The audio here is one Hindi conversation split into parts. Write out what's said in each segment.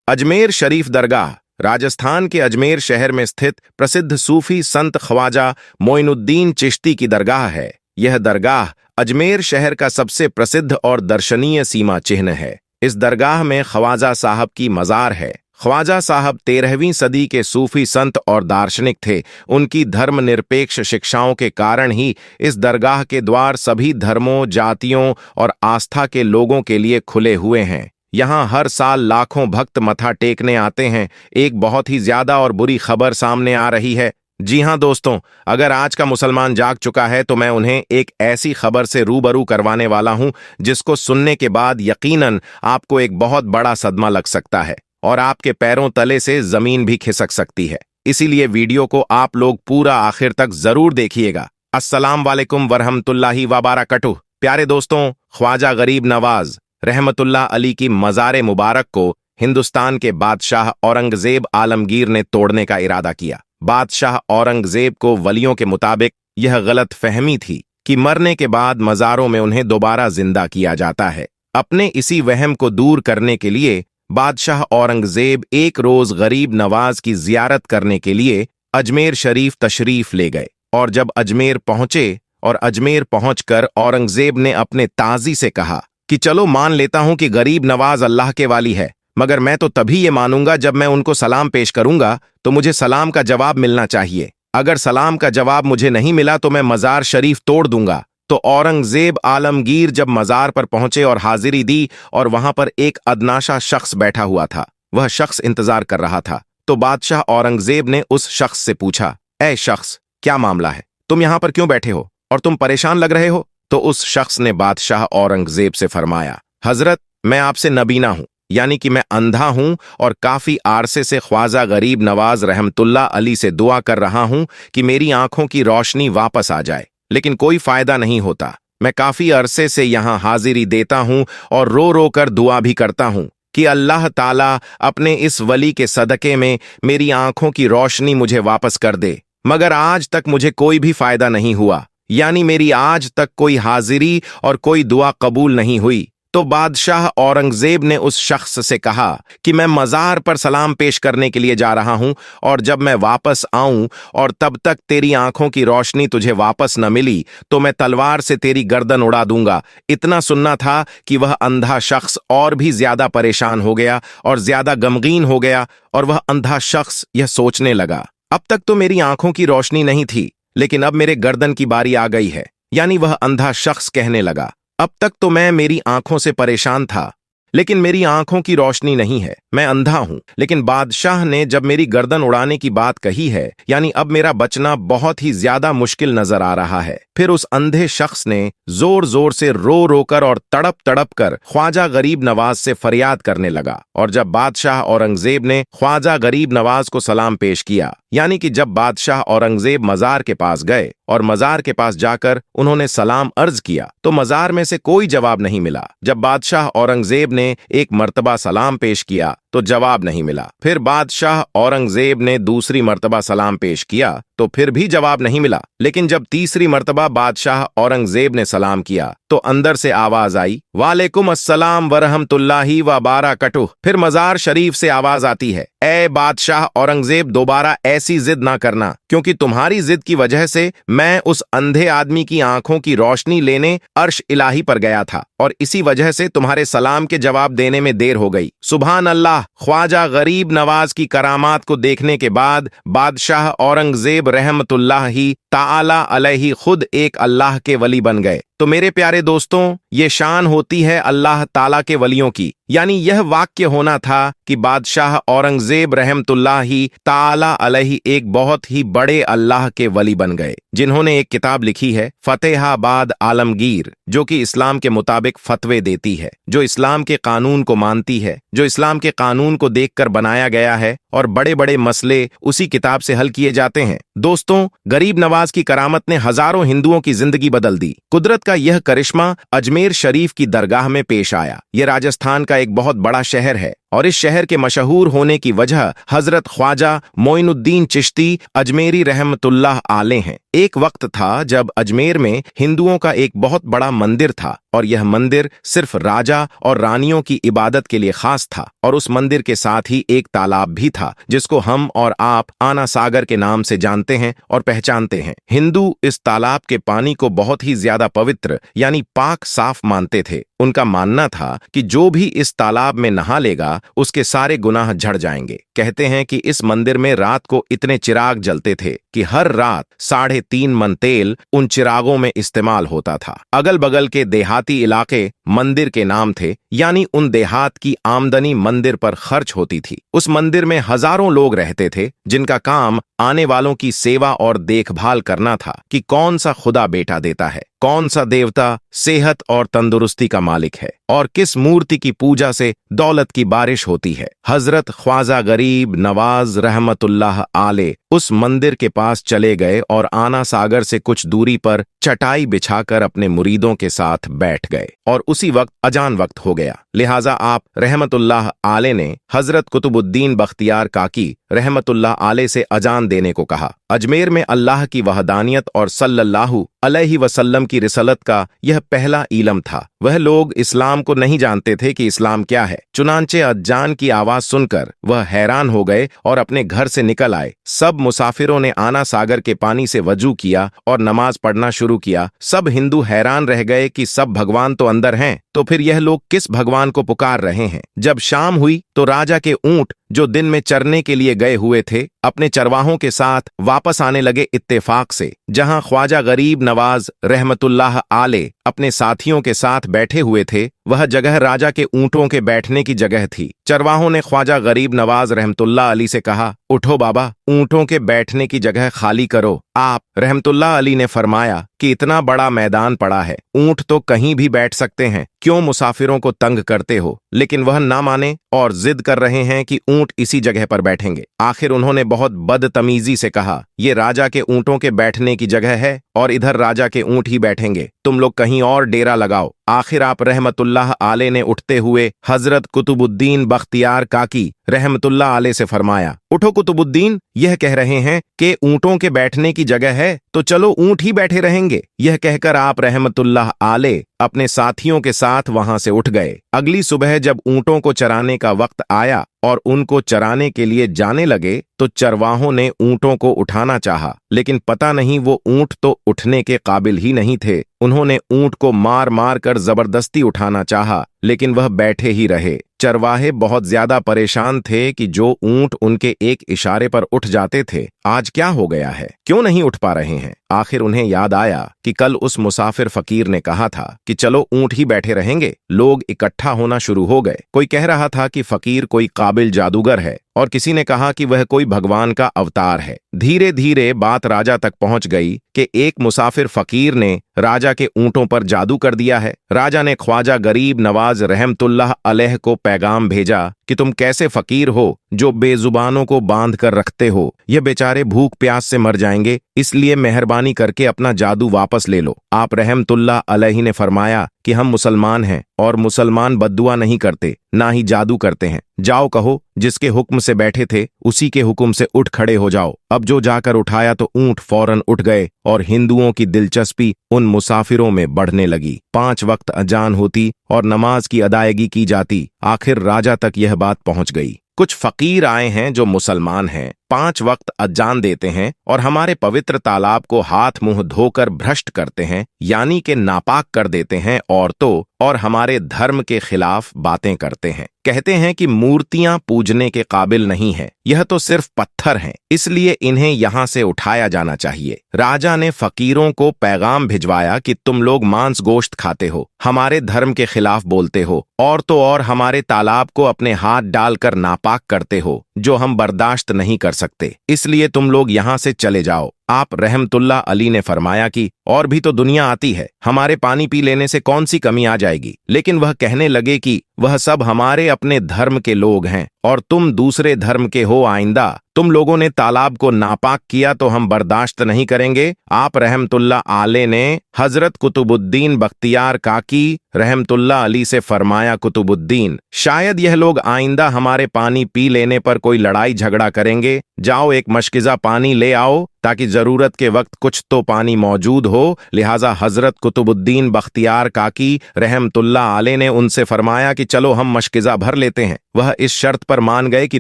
अजमेर शरीफ दरगाह राजस्थान के अजमेर शहर में स्थित प्रसिद्ध सूफी संत ख्वाजा मोइनुद्दीन चिश्ती की दरगाह है। यह दरगाह अजमेर शहर का सबसे प्रसिद्ध और दर्शनीय सीमा चिन्ह है। इस दरगाह में ख्वाजा साहब की मज़ार है। ख्वाजा साहब 13वीं सदी के सूफी संत और दार्शनिक थे। उनकी धर्मनिरपेक्ष शिक्षाओं के कारण ही इस दरगाह के द्वार सभी धर्मों, जातियों और आस्था के लोगों के लिए खुले हुए हैं। यहाँ हर साल लाखों भक्त मत्था टेकने आते हैं। एक बहुत ही ज्यादा और बुरी खबर सामने आ रही है। जी हाँ दोस्तों, अगर आज का मुसलमान जाग चुका है तो मैं उन्हें एक ऐसी खबर से रूबरू करवाने वाला हूँ जिसको सुनने के बाद यकीनन आपको एक बहुत बड़ा सदमा लग सकता है और आपके पैरों तले से जमीन भी खिसक सकती है। इसीलिए वीडियो को आप लोग पूरा आखिर तक जरूर देखिएगा। अस्सलाम वालेकुम वरहमतुल्लाहि वबरकातुहू। प्यारे दोस्तों, ख्वाजा गरीब नवाज रहमतुल्लाह अली की मज़ार मुबारक को हिंदुस्तान के बादशाह औरंगजेब आलमगीर ने तोड़ने का इरादा किया। बादशाह औरंगजेब को वलियों के मुताबिक यह गलत फहमी थी कि मरने के बाद मज़ारों में उन्हें दोबारा जिंदा किया जाता है। अपने इसी वहम को दूर करने के लिए बादशाह औरंगजेब एक रोज गरीब नवाज की जियारत करने के लिए अजमेर शरीफ तशरीफ ले गए और जब अजमेर पहुंचे और अजमेर पहुंचकर औरंगजेब ने अपने ताजी से कहा कि चलो मान लेता हूं कि गरीब नवाज अल्लाह के वाली है, मगर मैं तो तभी ये मानूंगा जब मैं उनको सलाम पेश करूंगा तो मुझे सलाम का जवाब मिलना चाहिए। अगर सलाम का जवाब मुझे नहीं मिला तो मैं मज़ार शरीफ तोड़ दूंगा। तो औरंगजेब आलमगीर जब मज़ार पर पहुंचे और हाजिरी दी और वहां पर एक अदनाशा शख्स बैठा हुआ था। वह शख्स इंतजार कर रहा था। तो बादशाह औरंगजेब ने उस शख्स से पूछा, ऐ शख्स, क्या मामला है? तुम यहां पर क्यों बैठे हो और तुम परेशान लग रहे हो? तो उस शख्स ने बादशाह औरंगजेब से फरमाया, हजरत, मैं आपसे नबीना हूं, यानी कि मैं अंधा हूं और काफी आरसे से ख्वाजा गरीब नवाज रहमतुल्लाह अली से दुआ कर रहा हूं कि मेरी आंखों की रोशनी वापस आ जाए, लेकिन कोई फायदा नहीं होता। मैं काफी अरसे से यहां हाजिरी देता हूं और रो रो कर दुआ भी करता हूं कि अल्लाह ताला अपने इस वली के सदके में मेरी आंखों की रोशनी मुझे वापस कर दे, मगर आज तक मुझे कोई भी फायदा नहीं हुआ, यानी मेरी आज तक कोई हाजिरी और कोई दुआ कबूल नहीं हुई। तो बादशाह औरंगजेब ने उस शख्स से कहा कि मैं मज़ार पर सलाम पेश करने के लिए जा रहा हूं और जब मैं वापस आऊं और तब तक तेरी आंखों की रोशनी तुझे वापस न मिली तो मैं तलवार से तेरी गर्दन उड़ा दूंगा। इतना सुनना था कि वह अंधा शख्स और भी ज्यादा परेशान हो गया और ज्यादा गमगीन हो गया और वह अंधा शख्स यह सोचने लगा, अब तक तो मेरी आंखों की रोशनी नहीं थी, लेकिन अब मेरे गर्दन की बारी आ गई है। यानी वह अंधा शख्स कहने लगा, अब तक तो मैं मेरी आंखों से परेशान था, लेकिन मेरी आंखों की रोशनी नहीं है, मैं अंधा हूं। लेकिन बादशाह ने जब मेरी गर्दन उड़ाने की बात कही है, यानी अब मेरा बचना बहुत ही ज्यादा मुश्किल नजर आ रहा है। फिर उस अंधे शख्स ने जोर जोर से रो रो कर और तड़प तड़प कर ख्वाजा गरीब नवाज से फरियाद करने लगा। और जब बादशाह औरंगजेब ने ख्वाजा गरीब नवाज को सलाम पेश किया, यानी कि जब बादशाह औरंगजेब मज़ार के पास गए और मज़ार के पास जाकर उन्होंने सलाम अर्ज किया तो मज़ार में से कोई जवाब नहीं मिला। जब बादशाह औरंगजेब ने एक मर्तबा सलाम पेश किया तो जवाब नहीं मिला। फिर बादशाह औरंगजेब ने दूसरी मर्तबा सलाम पेश किया तो फिर भी जवाब नहीं मिला। लेकिन जब तीसरी मर्तबा बादशाह औरंगजेब ने सलाम किया तो अंदर से आवाज आई, वालेकुम अस्सलाम वरहमतुल्लाहि वबरकातुहू। फिर मज़ार शरीफ से आवाज आती है, ए बादशाह औरंगजेब, दोबारा ऐसी जिद ना करना, क्योंकि तुम्हारी जिद की वजह से मैं उस अंधे आदमी की आंखों की रोशनी लेने अर्श इलाही पर गया था और इसी वजह से तुम्हारे सलाम के जवाब देने में देर हो गई। सुभान अल्लाह। ख्वाजा गरीब नवाज की करामात को देखने के बाद बादशाह औरंगजेब रहमतुल्लाहि ताला अलैहि खुद एक अल्लाह के वली बन गए। तो मेरे प्यारे दोस्तों, ये शान होती है अल्लाह ताला के वलियों की। यानी यह वाक्य होना था कि बादशाह औरंगजेब रहमतुल्लाहि ताला अलैहि एक बहुत ही बड़े अल्लाह के वली बन गए, जिन्होंने एक किताब लिखी है फतेहाबाद आलमगीर, जो कि इस्लाम के मुताबिक फतवे देती है, जो इस्लाम के कानून को मानती है, जो इस्लाम के कानून को देखकर बनाया गया है और बड़े बड़े मसले उसी किताब से हल किए जाते हैं। दोस्तों, गरीब नवाज की करामत ने हजारों हिंदुओं की जिंदगी बदल दी। कुदरत का यह करिश्मा अजमेर शरीफ की दरगाह में पेश आया। यह राजस्थान का एक बहुत बड़ा शहर है और इस शहर के मशहूर होने की वजह हजरत ख्वाजा मोइनुद्दीन चिश्ती अजमेरी रहमतुल्लाह आले हैं। एक वक्त था जब अजमेर में हिंदुओं का एक बहुत बड़ा मंदिर था और यह मंदिर सिर्फ राजा और रानियों की इबादत के लिए खास था। और उस मंदिर के साथ ही एक तालाब भी था जिसको हम और आप आना सागर के नाम से जानते हैं और पहचानते हैं। हिंदू इस तालाब के पानी को बहुत ही ज्यादा पवित्र यानी पाक साफ मानते थे। उनका मानना था कि जो भी इस तालाब में नहा लेगा उसके सारे गुनाह झड़ जाएंगे। कहते हैं कि इस मंदिर में रात को इतने चिराग जलते थे कि हर रात 3.5 मन तेल उन चिरागों में इस्तेमाल होता था। अगल बगल के देहाती इलाके मंदिर के नाम थे, यानी उन देहात की आमदनी मंदिर पर खर्च होती थी। उस मंदिर में हजारों लोग रहते थे जिनका काम आने वालों की सेवा और देखभाल करना था कि कौन सा खुदा बेटा देता है, कौन सा देवता सेहत और तंदुरुस्ती का मालिक है और किस मूर्ति की पूजा से दौलत की बारिश होती है। हजरत ख्वाजा गरीब नवाज रहमतुल्लाह आले उस मंदिर के पास चले गए और आना सागर से कुछ दूरी पर चटाई बिछाकर अपने मुरीदों के साथ बैठ गए और उसी वक्त अजान वक्त हो गया। लिहाजा आप रहमतुल्लाह आले ने हजरत कुतुबुद्दीन बख्तियार काकी रहमतुल्लाह आले से अजान देने को कहा। अजमेर में अल्लाह की वहदानियत और सल्लल्लाहु अलैहि वसल्लम की रिसलत का यह पहला इलम था। वह लोग इस्लाम को नहीं जानते थे कि इस्लाम क्या है। चुनांचे अजान की आवाज सुनकर वह हैरान हो गए और अपने घर से निकल आए। सब मुसाफिरों ने आना सागर के पानी से वजू किया और नमाज पढ़ना शुरू किया। सब हिंदू हैरान रह गए कि सब भगवान तो अंदर हैं, तो फिर यह लोग किस भगवान को पुकार रहे हैं। जब शाम हुई तो राजा के ऊंट जो दिन में चरने के लिए गए हुए थे अपने चरवाहों के साथ वापस आने लगे इत्तेफाक से। जहां ख्वाजा गरीब नवाज रहमतुल्लाह आले अपने साथियों के साथ बैठे हुए थे वह जगह राजा के ऊंटों के बैठने की जगह थी। चरवाहों ने ख्वाजा गरीब नवाज रहमतुल्लाह अली से कहा, उठो बाबा, ऊंटों के बैठने की जगह खाली करो। आप रहमतुल्लाह अली ने फरमाया कि इतना बड़ा मैदान पड़ा है, ऊंट तो कहीं भी बैठ सकते हैं, क्यों मुसाफिरों को तंग करते हो। लेकिन वह ना माने और जिद कर रहे हैं कि ऊंट इसी जगह पर बैठेंगे। आखिर उन्होंने बहुत बदतमीजी से कहा, ये राजा के ऊंटों के बैठने की जगह है और इधर राजा के ऊंट ही बैठेंगे, तुम लोग कहीं और डेरा लगाओ। आखिर आप रहमतुल्लाह आले ने उठते हुए हजरत कुतुबुद्दीन बख्तियार काकी रहमतुल्लाह आले से फरमाया, उठो कुतुबुद्दीन, यह कह रहे हैं कि ऊंटों के बैठने की जगह है तो चलो ऊंट ही बैठे रहेंगे। यह कहकर आप रहमतुल्लाह आले अपने साथियों के साथ वहां से उठ गए। अगली सुबह जब ऊंटों को चराने का वक्त आया और उनको चराने के लिए जाने लगे तो चरवाहों ने ऊंटों को उठाना चाहा, लेकिन पता नहीं वो ऊंट तो उठने के काबिल ही नहीं थे। उन्होंने ऊंट को मार मार कर जबरदस्ती उठाना चाहा, लेकिन वह बैठे ही रहे। चरवाहे बहुत ज्यादा परेशान थे कि जो ऊंट उनके एक इशारे पर उठ जाते थे आज क्या हो गया है, क्यों नहीं उठ पा रहे हैं। आखिर उन्हें याद आया कि कल उस मुसाफिर फकीर ने कहा था कि चलो ऊंट ही बैठे रहेंगे। लोग इकट्ठा होना शुरू हो गए। कोई कह रहा था कि फकीर कोई काबिल जादूगर है और किसी ने कहा कि वह कोई भगवान का अवतार है। धीरे धीरे बात राजा तक पहुंच गई कि एक मुसाफिर फकीर ने राजा के ऊंटों पर जादू कर दिया है। राजा ने ख्वाजा गरीब नवाज रहमतुल्लाह अलैह को पैगाम भेजा कि तुम कैसे फकीर हो जो बेजुबानों को बांध कर रखते हो, ये बेचारे भूख प्यास से मर जाएंगे, इसलिए मेहरबानी करके अपना जादू वापस ले लो। आप रहमतुल्लाह अलैहि ने फरमाया कि हम मुसलमान हैं और मुसलमान बद्दुआ नहीं करते, ना ही जादू करते हैं। जाओ कहो जिसके हुक्म से बैठे थे उसी के हुक्म से उठ खड़े हो जाओ। अब जो जाकर उठाया तो ऊंट फौरन उठ गए और हिंदुओं की दिलचस्पी उन मुसाफिरों में बढ़ने लगी। 5 वक्त अजान होती और नमाज की अदायगी की जाती। आखिर राजा तक यह बात पहुंच गई। कुछ फकीर आए हैं जो मुसलमान हैं, 5 वक्त अजान देते हैं और हमारे पवित्र तालाब को हाथ मुंह धोकर भ्रष्ट करते हैं, यानी कि नापाक कर देते हैं औरतों और हमारे धर्म के खिलाफ बातें करते हैं। कहते हैं कि मूर्तियां पूजने के काबिल नहीं है, यह तो सिर्फ पत्थर हैं, इसलिए इन्हें यहां से उठाया जाना चाहिए। राजा ने फकीरों को पैगाम भिजवाया कि तुम लोग मांस गोश्त खाते हो, हमारे धर्म के खिलाफ बोलते हो और तो और हमारे तालाब को अपने हाथ डालकर नापाक करते हो, जो हम बर्दाश्त नहीं कर सकते, इसलिए तुम लोग यहां से चले जाओ। आप रहमतुल्लाह अली ने फरमाया कि और भी तो दुनिया आती है, हमारे पानी पी लेने से कौन सी कमी आ जाएगी। लेकिन वह कहने लगे कि वह सब हमारे अपने धर्म के लोग हैं और तुम दूसरे धर्म के हो। आइंदा तुम लोगों ने तालाब को नापाक किया तो हम बर्दाश्त नहीं करेंगे। आप रहमतुल्लाह आले ने हजरत कुतुबुद्दीन बख्तियार काकी रहमतुल्लाह अली से फरमाया, कुतुबुद्दीन, शायद यह लोग आइंदा हमारे पानी पी लेने पर कोई लड़ाई झगड़ा करेंगे। जाओ एक मशकिज़ा पानी ले आओ ताकि जरूरत के वक्त कुछ तो पानी मौजूद हो। लिहाजा हजरत कुतुबुद्दीन बख्तियार काकी रहमतुल्लाह आले ने उनसे फरमाया कि चलो हम मशकिज़ा भर लेते हैं। वह इस शर्त पर मान गए कि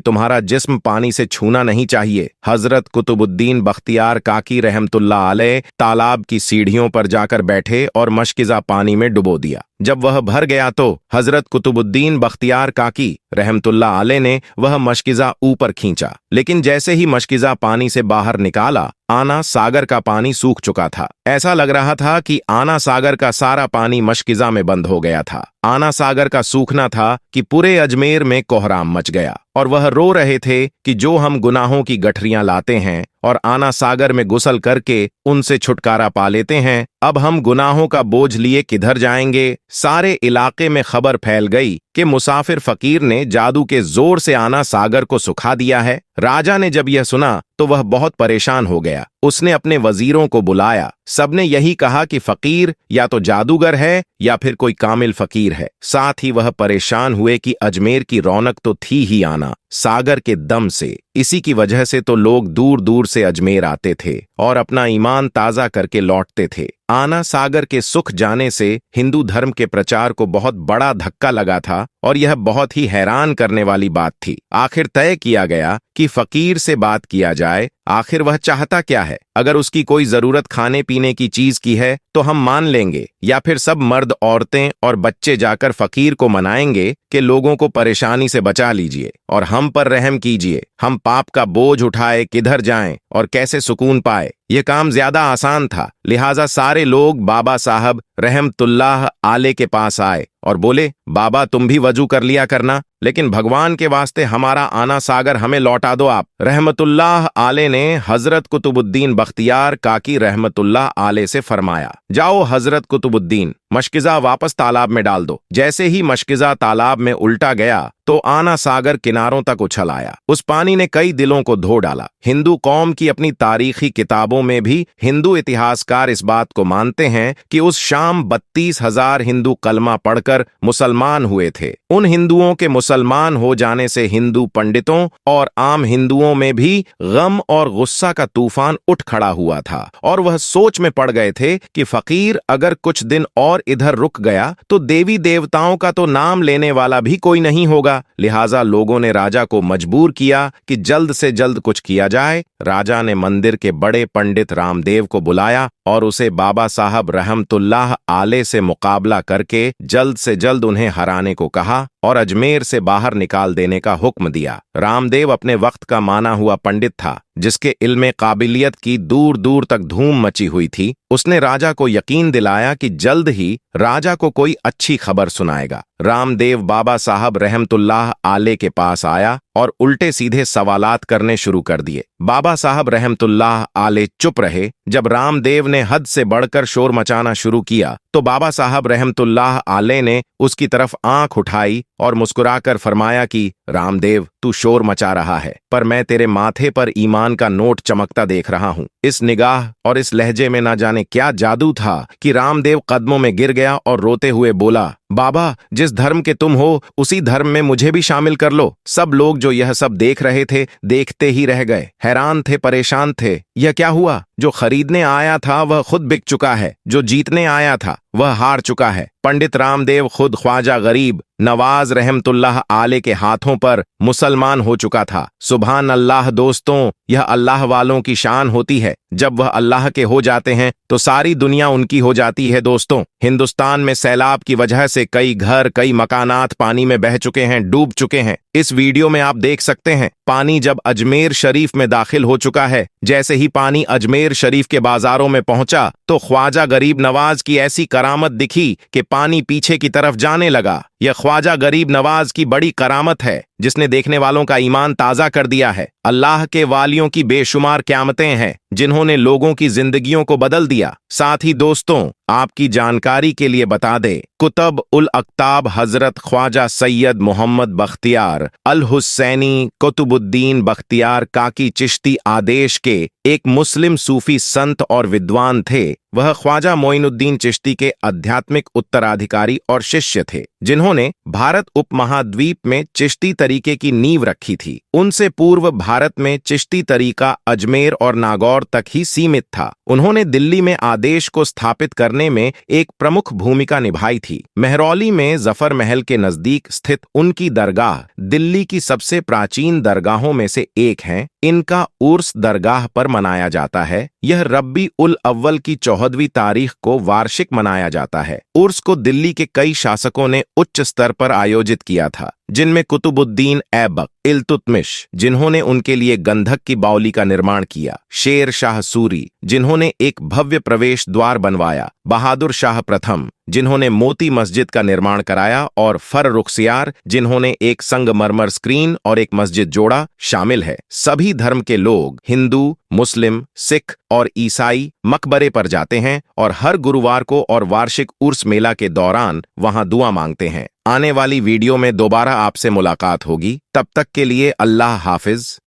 तुम्हारा जिस्म पानी से छूना नहीं चाहिए। हजरत कुतुबुद्दीन बख्तियार काकी रहमतुल्लाह अलैह तालाब की सीढ़ियों पर जाकर बैठे और मशकिज़ा पानी में डुबो दिया। जब वह भर गया तो हजरत कुतुबुद्दीन बख्तियार काकी रहमतुल्लाह अलैह ने वह मशकिज़ा ऊपर खींचा, लेकिन जैसे ही मशकिज़ा पानी से बाहर निकाला, आना सागर का पानी सूख चुका था। ऐसा लग रहा था कि आना सागर का सारा पानी मशकिज़ा में बंद हो गया था। आना सागर का सूखना था कि पूरे अजमेर में कोहराम मच गया और वह रो रहे थे कि जो हम गुनाहों की गठरियां लाते हैं और आना सागर में गुसल करके उनसे छुटकारा पा लेते हैं, अब हम गुनाहों का बोझ लिए किधर जाएंगे। सारे इलाके में खबर फैल गई कि मुसाफिर फकीर ने जादू के जोर से आना सागर को सुखा दिया है। राजा ने जब यह सुना तो वह बहुत परेशान हो गया। उसने अपने वजीरों को बुलाया। सबने यही कहा कि फकीर या तो जादूगर है या फिर कोई कामिल फकीर है। साथ ही वह परेशान हुए कि अजमेर की रौनक तो थी ही आना सागर के दम से, इसी की वजह से तो लोग दूर दूर से अजमेर आते थे और अपना ईमान ताज़ा करके लौटते थे। आना सागर के सुख जाने से हिंदू धर्म के प्रचार को बहुत बड़ा धक्का लगा था और यह बहुत ही हैरान करने वाली बात थी। आखिर तय किया गया कि फकीर से बात किया जाए। आखिर वह चाहता क्या है? अगर उसकी कोई जरूरत खाने पीने की चीज की है तो हम मान लेंगे, या फिर सब मर्द औरतें और बच्चे जाकर फकीर को मनाएंगे कि लोगों को परेशानी से बचा लीजिए और हम पर रहम कीजिए, हम पाप का बोझ उठाए किधर जाएं और कैसे सुकून पाए। यह काम ज्यादा आसान था। लिहाजा सारे लोग बाबा साहब रहमतुल्लाह आले के पास आए और बोले, बाबा तुम भी वजू कर लिया करना, लेकिन भगवान के वास्ते हमारा आना सागर हमें लौटा दो आप। रहमतुल्लाह आले ने हजरत कुतुबुद्दीन बख्तियार काकी रहमतुल्लाह आले से फरमाया, जाओ हजरत कुतुबुद्दीन, मशकिज़ा वापस तालाब में डाल दो। जैसे ही मशकिज़ा तालाब में उल्टा गया तो आना सागर किनारों तक उछल आया। उस पानी ने कई दिलों को धो डाला। हिंदू कौम की अपनी तारीखी किताबों में भी हिंदू इतिहासकार इस बात को मानते हैं कि उस शाम 32,000 हिंदू कलमा पढ़कर मुसलमान हुए थे। उन हिंदुओं के मुसलमान हो जाने से हिंदू पंडितों और आम हिंदुओं में भी गम और गुस्सा का तूफान उठ खड़ा हुआ था और वह सोच में पड़ गए थे कि फकीर अगर कुछ दिन और इधर रुक गया तो देवी देवताओं का तो नाम लेने वाला भी कोई नहीं होगा। लिहाजा लोगों ने राजा को मजबूर किया कि जल्द से जल्द कुछ किया जाए। राजा ने मंदिर के बड़े पंडित रामदेव को बुलाया और उसे बाबा साहब रहमतुल्लाह आले से मुकाबला करके जल्द से जल्द उन्हें हराने को कहा और अजमेर से बाहर निकाल देने का हुक्म दिया। रामदेव अपने वक्त का माना हुआ पंडित था, जिसके इल्मे काबिलियत की दूर दूर तक धूम मची हुई थी। उसने राजा को यकीन दिलाया कि जल्द ही राजा को कोई अच्छी खबर सुनाएगा। रामदेव बाबा साहब रहमतुल्लाह आले के पास आया और उल्टे सीधे सवालात करने शुरू कर दिए। बाबा साहब रहमतुल्लाह आले चुप रहे। जब रामदेव ने हद से बढ़कर शोर मचाना शुरू किया तो बाबा साहब रहमतुल्लाह आले ने उसकी तरफ आंख उठाई और मुस्कुराकर फरमाया कि रामदेव, तू शोर मचा रहा है, पर मैं तेरे माथे पर ईमान का नोट चमकता देख रहा हूं। इस निगाह और इस लहजे में ना जाने क्या जादू था कि रामदेव कदमों में गिर गया और रोते हुए बोला, बाबा, जिस धर्म के तुम हो उसी धर्म में मुझे भी शामिल कर लो। सब लोग जो यह सब देख रहे थे देखते ही रह गए, हैरान थे, परेशान थे। यह क्या हुआ? जो खरीदने आया था वह खुद बिक चुका है, जो जीतने आया था वह हार चुका है। पंडित रामदेव खुद ख्वाजा गरीब नवाज रहमतुल्लाह आले के हाथों पर मुसलमान हो चुका था। सुभान अल्लाह दोस्तों, यह अल्लाह वालों की शान होती है। जब वह अल्लाह के हो जाते हैं तो सारी दुनिया उनकी हो जाती है। दोस्तों, हिंदुस्तान में सैलाब की वजह से कई घर, कई मकानात पानी में बह चुके हैं, डूब चुके हैं। इस वीडियो में आप देख सकते हैं पानी जब अजमेर शरीफ में दाखिल हो चुका है। जैसे ही पानी अजमेर शरीफ के बाजारों में पहुंचा तो ख्वाजा गरीब नवाज की ऐसी करामत दिखी कि पानी पीछे की तरफ जाने लगा। यह ख्वाजा गरीब नवाज की बड़ी करामत है जिसने देखने वालों का ईमान ताज़ा कर दिया है। अल्लाह के वालियों की बेशुमार क़यामतें हैं जिन्होंने लोगों की जिंदगियों को बदल दिया। साथ ही दोस्तों, आपकी जानकारी के लिए बता दे, कुतब उल अक्ताब हजरत ख्वाजा सैयद मोहम्मद बख्तियार अल हुसैनी कुतुबुद्दीन बख्तियार काकी चिश्ती आदेश के एक मुस्लिम सूफी संत और विद्वान थे। वह ख्वाजा मोइनुद्दीन चिश्ती के आध्यात्मिक उत्तराधिकारी और शिष्य थे जिन्होंने भारत उपमहाद्वीप में चिश्ती तरीके की नींव रखी थी। उनसे पूर्व भारत में चिश्ती तरीका अजमेर और नागौर तक ही सीमित था। उन्होंने दिल्ली में आदेश को स्थापित करने में एक प्रमुख भूमिका निभाई थी। मेहरौली में जफर महल के नजदीक स्थित उनकी दरगाह दिल्ली की सबसे प्राचीन दरगाहों में से एक है। इनका उर्स दरगाह पर मनाया जाता है। यह रब्बी उल अव्वल की 14वीं तारीख को वार्षिक मनाया जाता है। उर्स को दिल्ली के कई शासकों ने उच्च स्तर पर आयोजित किया था, जिनमें कुतुबुद्दीन ऐबक, इल्तुतमिश जिन्होंने उनके लिए गंधक की बावली का निर्माण किया, शेर शाह सूरी जिन्होंने एक भव्य प्रवेश द्वार बनवाया, बहादुर शाह प्रथम जिन्होंने मोती मस्जिद का निर्माण कराया और फर्रुखसियार जिन्होंने एक संगमरमर स्क्रीन और एक मस्जिद जोड़ा शामिल है। सभी धर्म के लोग हिंदू, मुस्लिम, सिख और ईसाई मकबरे पर जाते हैं और हर गुरुवार को और वार्षिक उर्स मेला के दौरान वहां दुआ मांगते हैं। आने वाली वीडियो में दोबारा आपसे मुलाकात होगी। तब तक के लिए अल्लाह हाफिज।